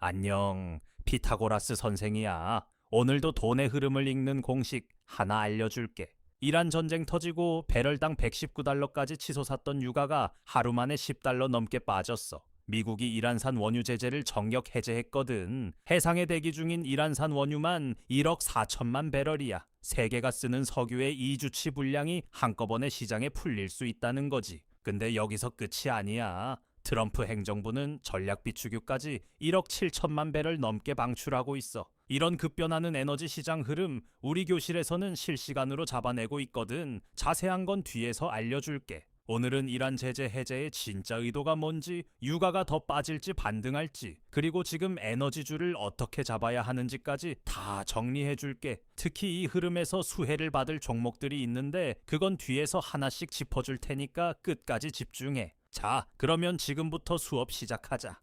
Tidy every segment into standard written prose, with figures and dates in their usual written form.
안녕, 피타고라스 선생이야. 오늘도 돈의 흐름을 읽는 공식 하나 알려줄게. 이란 전쟁 터지고 배럴당 119달러까지 치솟았던 유가가 하루 만에 10달러 넘게 빠졌어. 미국이 이란산 원유 제재를 정격 해제했거든. 해상에 대기 중인 이란산 원유만 1억 4천만 배럴이야. 세계가 쓰는 석유의 2주치 분량이 한꺼번에 시장에 풀릴 수 있다는 거지. 근데 여기서 끝이 아니야. 트럼프 행정부는 전략 비축유까지 1억 7천만 배럴 넘게 방출하고 있어. 이런 급변하는 에너지 시장 흐름 우리 교실에서는 실시간으로 잡아내고 있거든. 자세한 건 뒤에서 알려줄게. 오늘은 이란 제재 해제의 진짜 의도가 뭔지, 유가가 더 빠질지 반등할지, 그리고 지금 에너지주를 어떻게 잡아야 하는지까지 다 정리해줄게. 특히 이 흐름에서 수혜를 받을 종목들이 있는데 그건 뒤에서 하나씩 짚어줄 테니까 끝까지 집중해. 자, 그러면 지금부터 수업 시작하자.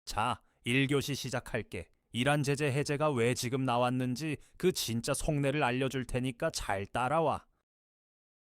자, 1교시 시작할게. 이란 제재 해제가 왜 지금 나왔는지 그 진짜 속내를 알려줄 테니까 잘 따라와.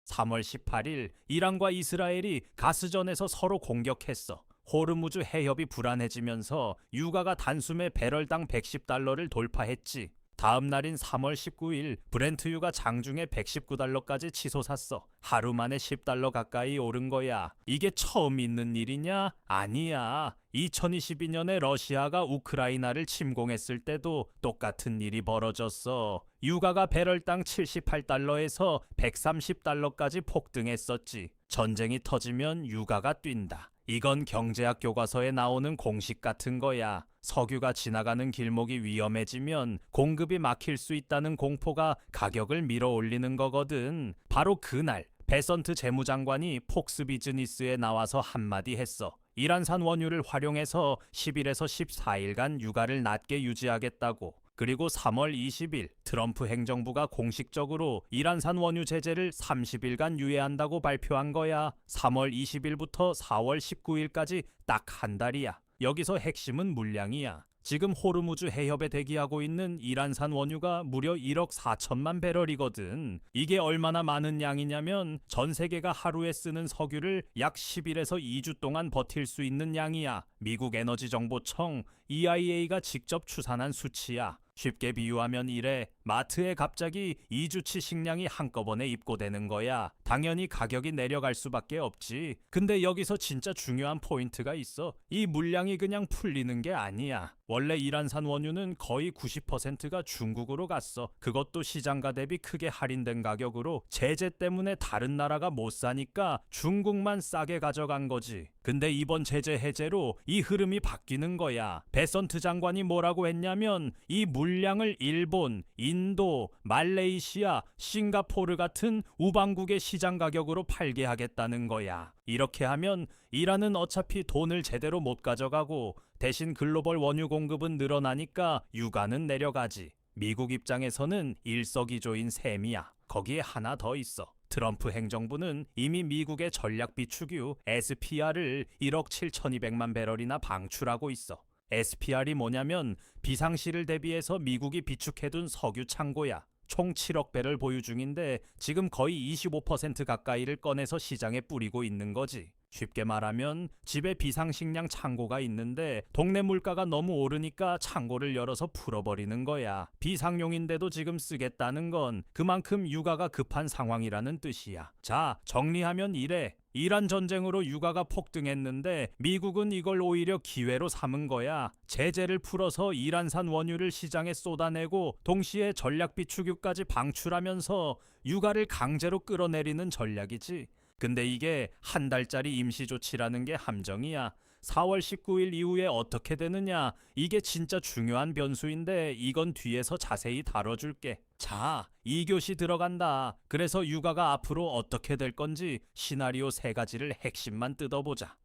3월 18일 이란과 이스라엘이 가스전에서 서로 공격했어. 호르무즈 해협이 불안해지면서 유가가 단숨에 배럴당 110달러를 돌파했지. 다음 날인 3월 19일 브렌트유가 장중에 119달러까지 치솟았어. 하루 만에 10달러 가까이 오른 거야. 이게 처음 있는 일이냐? 아니야. 2022년에 러시아가 우크라이나를 침공했을 때도 똑같은 일이 벌어졌어. 유가가 배럴당 78달러에서 130달러까지 폭등했었지. 전쟁이 터지면 유가가 뛴다. 이건 경제학 교과서에 나오는 공식 같은 거야. 석유가 지나가는 길목이 위험해지면 공급이 막힐 수 있다는 공포가 가격을 밀어 올리는 거거든. 바로 그날 베선트 재무장관이 폭스 비즈니스에 나와서 한마디 했어. 이란산 원유를 활용해서 10일에서 14일간 유가를 낮게 유지하겠다고. 그리고 3월 20일 트럼프 행정부가 공식적으로 이란산 원유 제재를 30일간 유예한다고 발표한 거야. 3월 20일부터 4월 19일까지 딱 한 달이야. 여기서 핵심은 물량이야. 지금 호르무즈 해협에 대기하고 있는 이란산 원유가 무려 1억 4천만 배럴이거든. 이게 얼마나 많은 양이냐면 전 세계가 하루에 쓰는 석유를 약 10일에서 2주 동안 버틸 수 있는 양이야. 미국 에너지정보청 EIA가 직접 추산한 수치야. 쉽게 비유하면 이래. 마트에 갑자기 2주치 식량이 한꺼번에 입고되는 거야. 당연히 가격이 내려갈 수밖에 없지. 근데 여기서 진짜 중요한 포인트가 있어. 이 물량이 그냥 풀리는 게 아니야. 원래 이란산 원유는 거의 90%가 중국으로 갔어. 그것도 시장가 대비 크게 할인된 가격으로 제재 때문에 다른 나라가 못 사니까 중국만 싸게 가져간 거지. 근데 이번 제재 해제로 이 흐름이 바뀌는 거야. 베선트 장관이 뭐라고 했냐면 이 물량을 일본, 인도, 말레이시아, 싱가포르 같은 우방국의 시장 가격으로 팔게 하겠다는 거야. 이렇게 하면 이란은 어차피 돈을 제대로 못 가져가고 대신 글로벌 원유 공급은 늘어나니까 유가는 내려가지. 미국 입장에서는 일석이조인 셈이야. 거기에 하나 더 있어. 트럼프 행정부는 이미 미국의 전략 비축유 SPR을 1억 7,200만 배럴이나 방출하고 있어. SPR이 뭐냐면 비상시를 대비해서 미국이 비축해둔 석유 창고야. 총 7억 배럴 보유 중인데 지금 거의 25% 가까이를 꺼내서 시장에 뿌리고 있는 거지. 쉽게 말하면 집에 비상식량 창고가 있는데 동네 물가가 너무 오르니까 창고를 열어서 풀어버리는 거야. 비상용인데도 지금 쓰겠다는 건 그만큼 유가가 급한 상황이라는 뜻이야. 자, 정리하면 이래. 이란 전쟁으로 유가가 폭등했는데 미국은 이걸 오히려 기회로 삼은 거야. 제재를 풀어서 이란산 원유를 시장에 쏟아내고 동시에 전략 비축유까지 방출하면서 유가를 강제로 끌어내리는 전략이지. 근데 이게 한 달짜리 임시조치라는 게 함정이야. 4월 19일 이후에 어떻게 되느냐, 이게 진짜 중요한 변수인데 이건 뒤에서 자세히 다뤄줄게. 자, 2교시 들어간다. 그래서 유가가 앞으로 어떻게 될 건지 시나리오 3가지를 핵심만 뜯어보자.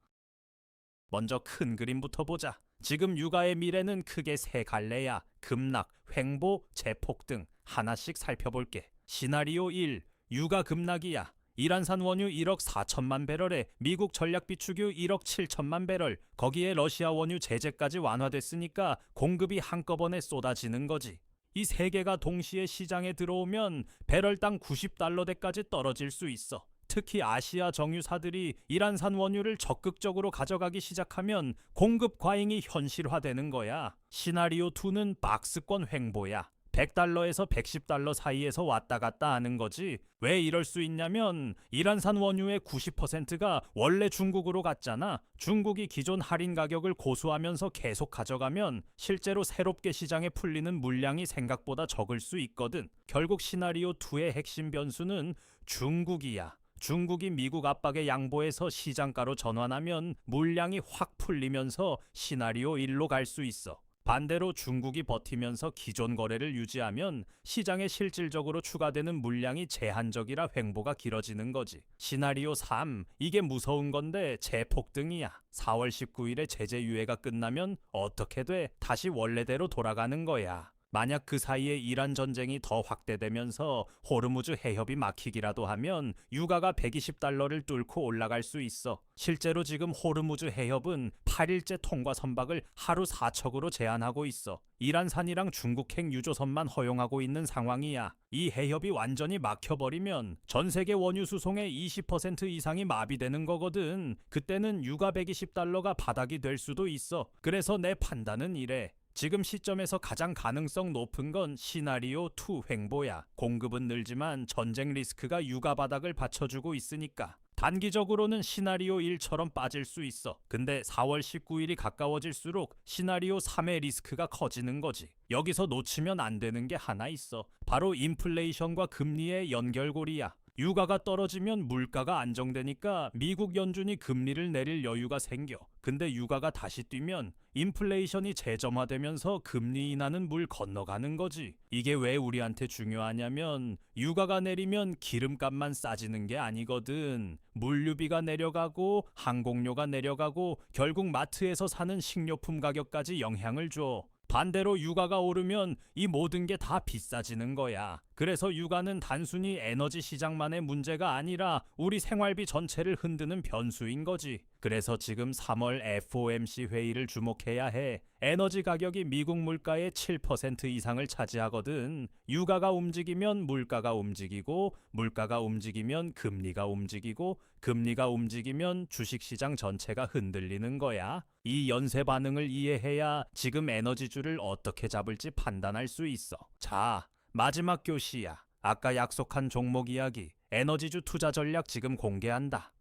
먼저 큰 그림부터 보자. 지금 유가의 미래는 크게 3갈래야. 급락, 횡보, 재폭등. 하나씩 살펴볼게. 시나리오 1, 유가 급락이야. 이란산 원유 1억 4천만 배럴에 미국 전략 비축유 1억 7천만 배럴, 거기에 러시아 원유 제재까지 완화됐으니까 공급이 한꺼번에 쏟아지는 거지. 이 세 개가 동시에 시장에 들어오면 배럴당 90달러대까지 떨어질 수 있어. 특히 아시아 정유사들이 이란산 원유를 적극적으로 가져가기 시작하면 공급 과잉이 현실화되는 거야. 시나리오 2는 박스권 횡보야. 100달러에서 110달러 사이에서 왔다 갔다 하는 거지. 왜 이럴 수 있냐면 이란산 원유의 90%가 원래 중국으로 갔잖아. 중국이 기존 할인 가격을 고수하면서 계속 가져가면 실제로 새롭게 시장에 풀리는 물량이 생각보다 적을 수 있거든. 결국 시나리오 2의 핵심 변수는 중국이야. 중국이 미국 압박에 양보해서 시장가로 전환하면 물량이 확 풀리면서 시나리오 1로 갈 수 있어. 반대로 중국이 버티면서 기존 거래를 유지하면 시장에 실질적으로 추가되는 물량이 제한적이라 횡보가 길어지는 거지. 시나리오 3, 이게 무서운 건데 재폭등이야. 4월 19일에 제재 유예가 끝나면 어떻게 돼? 다시 원래대로 돌아가는 거야. 만약 그 사이에 이란 전쟁이 더 확대되면서 호르무즈 해협이 막히기라도 하면 유가가 120달러를 뚫고 올라갈 수 있어. 실제로 지금 호르무즈 해협은 8일째 통과 선박을 하루 4척으로 제한하고 있어. 이란산이랑 중국행 유조선만 허용하고 있는 상황이야. 이 해협이 완전히 막혀버리면 전 세계 원유 수송의 20% 이상이 마비되는 거거든. 그때는 유가 120달러가 바닥이 될 수도 있어. 그래서 내 판단은 이래. 지금 시점에서 가장 가능성 높은 건 시나리오 2 횡보야. 공급은 늘지만 전쟁 리스크가 유가 바닥을 받쳐주고 있으니까. 단기적으로는 시나리오 1처럼 빠질 수 있어. 근데 4월 19일이 가까워질수록 시나리오 3의 리스크가 커지는 거지. 여기서 놓치면 안 되는 게 하나 있어. 바로 인플레이션과 금리의 연결고리야. 유가가 떨어지면 물가가 안정되니까 미국 연준이 금리를 내릴 여유가 생겨. 근데 유가가 다시 뛰면 인플레이션이 재점화되면서 금리 인하는 물 건너가는 거지. 이게 왜 우리한테 중요하냐면 유가가 내리면 기름값만 싸지는 게 아니거든. 물류비가 내려가고 항공료가 내려가고 결국 마트에서 사는 식료품 가격까지 영향을 줘. 반대로 유가가 오르면 이 모든 게 다 비싸지는 거야. 그래서 유가는 단순히 에너지 시장만의 문제가 아니라 우리 생활비 전체를 흔드는 변수인 거지. 그래서 지금 3월 FOMC 회의를 주목해야 해. 에너지 가격이 미국 물가의 7% 이상을 차지하거든. 유가가 움직이면 물가가 움직이고, 물가가 움직이면 금리가 움직이고, 금리가 움직이면 주식시장 전체가 흔들리는 거야. 이 연쇄 반응을 이해해야 지금 에너지주를 어떻게 잡을지 판단할 수 있어. 자, 마지막 교시야. 아까 약속한 종목 이야기. 에너지주 투자 전략 지금 공개한다.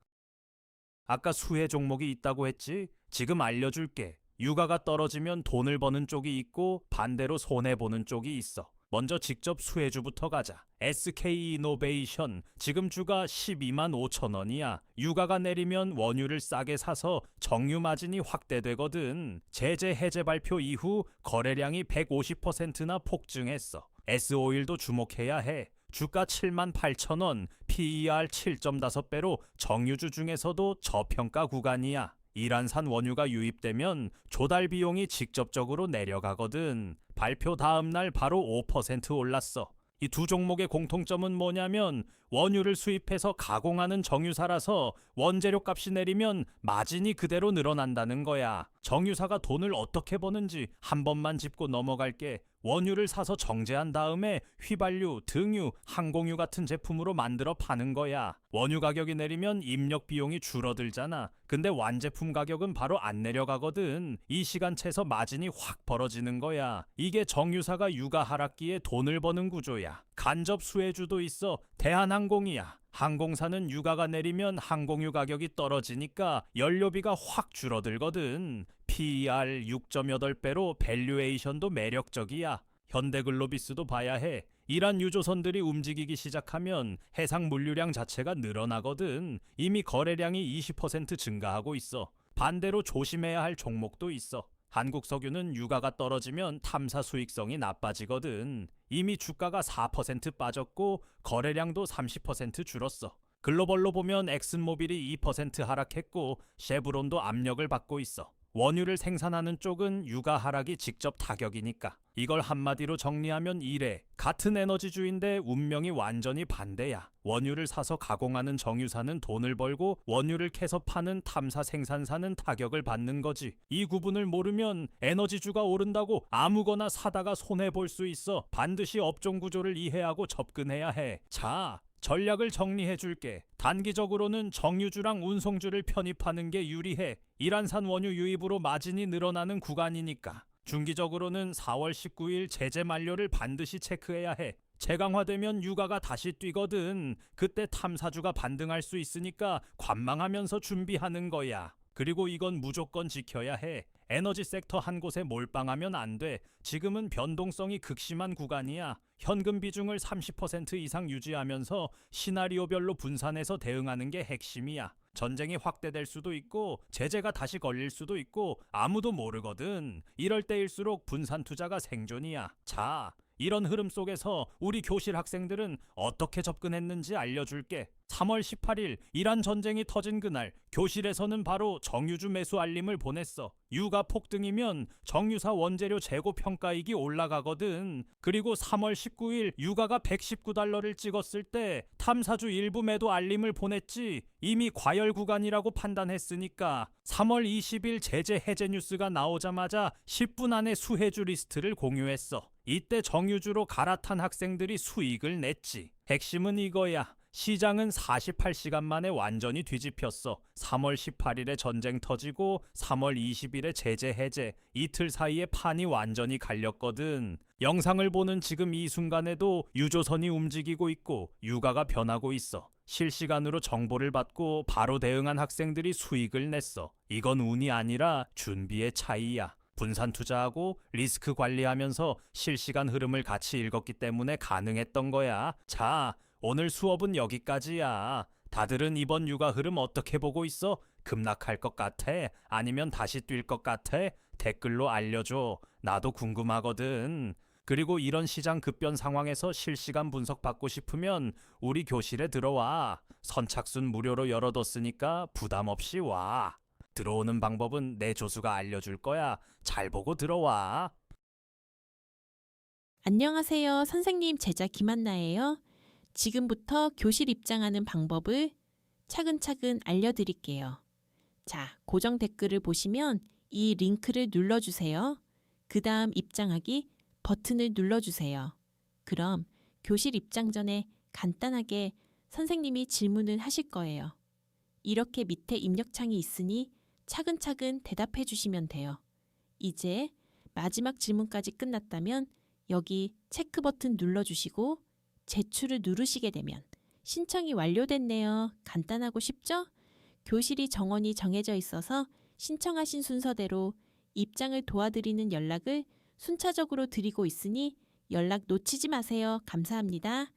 아까 수혜 종목이 있다고 했지? 지금 알려줄게. 유가가 떨어지면 돈을 버는 쪽이 있고 반대로 손해보는 쪽이 있어. 먼저 직접 수혜주부터 가자. SK이노베이션 지금 주가 12만 5천 원이야. 유가가 내리면 원유를 싸게 사서 정유 마진이 확대되거든. 제재 해제 발표 이후 거래량이 150%나 폭증했어. S오일도 주목해야 해. 주가 7만 8천 원, PER 7.5배로 정유주 중에서도 저평가 구간이야. 이란산 원유가 유입되면 조달 비용이 직접적으로 내려가거든. 발표 다음 날 바로 5% 올랐어. 이 두 종목의 공통점은 뭐냐면 원유를 수입해서 가공하는 정유사라서 원재료 값이 내리면 마진이 그대로 늘어난다는 거야. 정유사가 돈을 어떻게 버는지 한 번만 짚고 넘어갈게. 원유를 사서 정제한 다음에 휘발유, 등유, 항공유 같은 제품으로 만들어 파는 거야. 원유 가격이 내리면 입력 비용이 줄어들잖아. 근데 완제품 가격은 바로 안 내려가거든. 이 시간채에서 마진이 확 벌어지는 거야. 이게 정유사가 유가 하락기에 돈을 버는 구조야. 간접 수혜주도 있어. 대한항공이야. 항공사는 유가가 내리면 항공유 가격이 떨어지니까 연료비가 확 줄어들거든. PER 6.8배로 밸류에이션도 매력적이야. 현대글로비스도 봐야 해. 이란 유조선들이 움직이기 시작하면 해상 물류량 자체가 늘어나거든. 이미 거래량이 20% 증가하고 있어. 반대로 조심해야 할 종목도 있어. 한국석유는 유가가 떨어지면 탐사 수익성이 나빠지거든. 이미 주가가 4% 빠졌고 거래량도 30% 줄었어. 글로벌로 보면 엑슨모빌이 2% 하락했고 쉐브론도 압력을 받고 있어. 원유를 생산하는 쪽은 유가 하락이 직접 타격이니까. 이걸 한마디로 정리하면 이래. 같은 에너지주인데 운명이 완전히 반대야. 원유를 사서 가공하는 정유사는 돈을 벌고 원유를 캐서 파는 탐사 생산사는 타격을 받는 거지. 이 구분을 모르면 에너지주가 오른다고 아무거나 사다가 손해볼 수 있어. 반드시 업종 구조를 이해하고 접근해야 해. 자, 전략을 정리해 줄게. 단기적으로는 정유주랑 운송주를 편입하는 게 유리해. 이란산 원유 유입으로 마진이 늘어나는 구간이니까. 중기적으로는 4월 19일 제재 만료를 반드시 체크해야 해. 재강화되면 유가가 다시 뛰거든. 그때 탐사주가 반등할 수 있으니까 관망하면서 준비하는 거야. 그리고 이건 무조건 지켜야 해. 에너지 섹터 한 곳에 몰빵하면 안 돼. 지금은 변동성이 극심한 구간이야. 현금 비중을 30% 이상 유지하면서 시나리오별로 분산해서 대응하는 게 핵심이야. 전쟁이 확대될 수도 있고 제재가 다시 걸릴 수도 있고 아무도 모르거든. 이럴 때일수록 분산 투자가 생존이야. 자, 이런 흐름 속에서 우리 교실 학생들은 어떻게 접근했는지 알려줄게. 3월 18일 이란 전쟁이 터진 그날 교실에서는 바로 정유주 매수 알림을 보냈어. 유가 폭등이면 정유사 원재료 재고 평가익이 올라가거든. 그리고 3월 19일 유가가 119달러를 찍었을 때 탐사주 일부 매도 알림을 보냈지. 이미 과열 구간이라고 판단했으니까. 3월 20일 제재 해제 뉴스가 나오자마자 10분 안에 수혜주 리스트를 공유했어. 이때 정유주로 갈아탄 학생들이 수익을 냈지. 핵심은 이거야. 시장은 48시간 만에 완전히 뒤집혔어. 3월 18일에 전쟁 터지고 3월 20일에 제재 해제. 이틀 사이에 판이 완전히 갈렸거든. 영상을 보는 지금 이 순간에도 유조선이 움직이고 있고 유가가 변하고 있어. 실시간으로 정보를 받고 바로 대응한 학생들이 수익을 냈어. 이건 운이 아니라 준비의 차이야. 분산 투자하고 리스크 관리하면서 실시간 흐름을 같이 읽었기 때문에 가능했던 거야. 자, 오늘 수업은 여기까지야. 다들은 이번 유가 흐름 어떻게 보고 있어? 급락할 것 같아? 아니면 다시 뛸 것 같아? 댓글로 알려줘. 나도 궁금하거든. 그리고 이런 시장 급변 상황에서 실시간 분석 받고 싶으면 우리 교실에 들어와. 선착순 무료로 열어뒀으니까 부담 없이 와. 들어오는 방법은 내 조수가 알려줄 거야. 잘 보고 들어와. 안녕하세요. 선생님 제자 김한나예요. 지금부터 교실 입장하는 방법을 차근차근 알려드릴게요. 자, 고정 댓글을 보시면 이 링크를 눌러주세요. 그 다음 입장하기 버튼을 눌러주세요. 그럼 교실 입장 전에 간단하게 선생님이 질문을 하실 거예요. 이렇게 밑에 입력창이 있으니 차근차근 대답해 주시면 돼요. 이제 마지막 질문까지 끝났다면 여기 체크 버튼 눌러주시고 제출을 누르시게 되면 신청이 완료됐네요. 간단하고 쉽죠? 교실이 정원이 정해져 있어서 신청하신 순서대로 입장을 도와드리는 연락을 순차적으로 드리고 있으니 연락 놓치지 마세요. 감사합니다.